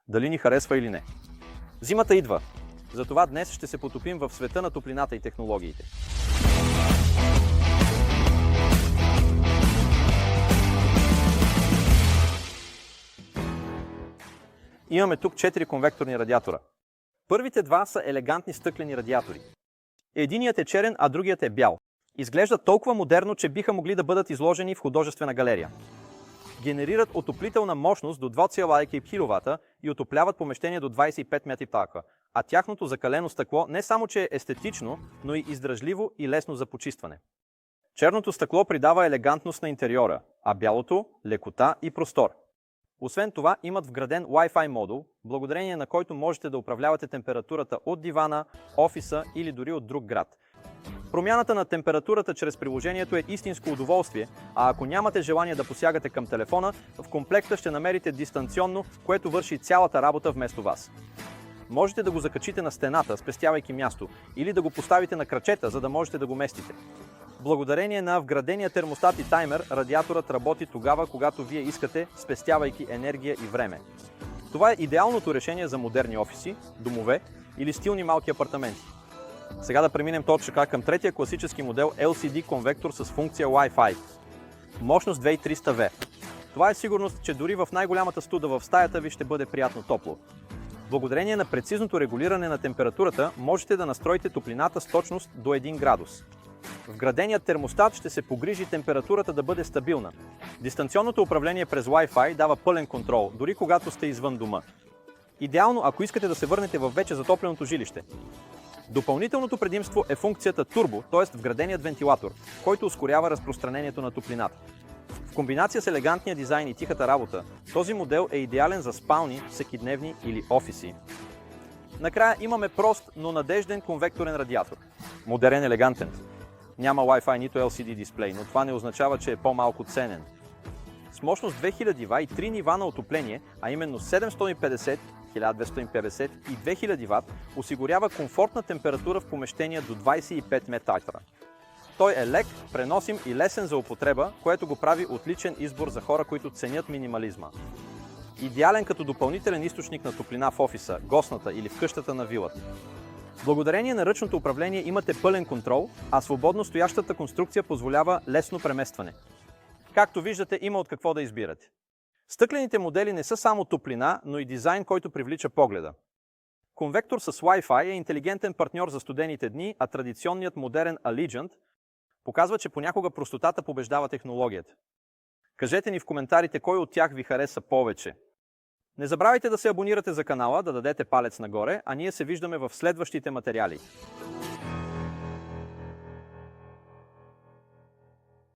дали ни харесва или не. Зимата идва. Затова днес ще се потопим в света на топлината и технологиите. Имаме тук 4 конвекторни радиатора. Първите два са елегантни стъклени радиатори. Единият е черен, а другият е бял. Изглеждат толкова модерно, че биха могли да бъдат изложени в художествена галерия. Генерират отоплителна мощност до 2,1 кВт и отопляват помещение до 25 м2, а тяхното закалено стъкло не само че е естетично, но и издръжливо и лесно за почистване. Черното стъкло придава елегантност на интериора, а бялото – лекота и простор. Освен това, имат вграден Wi-Fi модул, благодарение на който можете да управлявате температурата от дивана, офиса или дори от друг град. Промяната на температурата чрез приложението е истинско удоволствие, а ако нямате желание да посягате към телефона, в комплекта ще намерите дистанционно, което върши цялата работа вместо вас. Можете да го закачите на стената, спестявайки място, или да го поставите на крачета, за да можете да го местите. Благодарение на вградения термостат и таймер, радиаторът работи тогава, когато вие искате, спестявайки енергия и време. Това е идеалното решение за модерни офиси, домове или стилни малки апартаменти. Сега да преминем точно към третия класически модел LCD конвектор с функция Wi-Fi. Мощност 2300W. Това е сигурност, че дори в най-голямата студа в стаята ви ще бъде приятно топло. Благодарение на прецизното регулиране на температурата, можете да настроите топлината с точност до 1 градус. Вграденият термостат ще се погрижи температурата да бъде стабилна. Дистанционното управление през Wi-Fi дава пълен контрол, дори когато сте извън дома. Идеално, ако искате да се върнете в вече затопленото жилище. Допълнителното предимство е функцията турбо, т.е. вграденият вентилатор, който ускорява разпространението на топлината. В комбинация с елегантния дизайн и тихата работа, този модел е идеален за спални, всекидневни или офиси. Накрая имаме прост, но надежден конвекторен радиатор. Модерен, елегантен. Няма Wi-Fi, нито LCD дисплей, но това не означава, че е по-малко ценен. С мощност 2000 В и 3 нива на отопление, а именно 750, 1250 и 2000 В, осигурява комфортна температура в помещения до 25 м2. Той е лек, преносим и лесен за употреба, което го прави отличен избор за хора, които ценят минимализма. Идеален като допълнителен източник на топлина в офиса, гостната или в къщата на вилата. Благодарение на ръчното управление имате пълен контрол, а свободно стоящата конструкция позволява лесно преместване. Както виждате, има от какво да избирате. Стъклените модели не са само топлина, но и дизайн, който привлича погледа. Конвектор с Wi-Fi е интелигентен партньор за студените дни, а традиционният модерен Allegiant показва, че понякога простотата побеждава технологията. Кажете ни в коментарите кой от тях ви хареса повече. Не забравяйте да се абонирате за канала, да дадете палец нагоре, а ние се виждаме в следващите материали.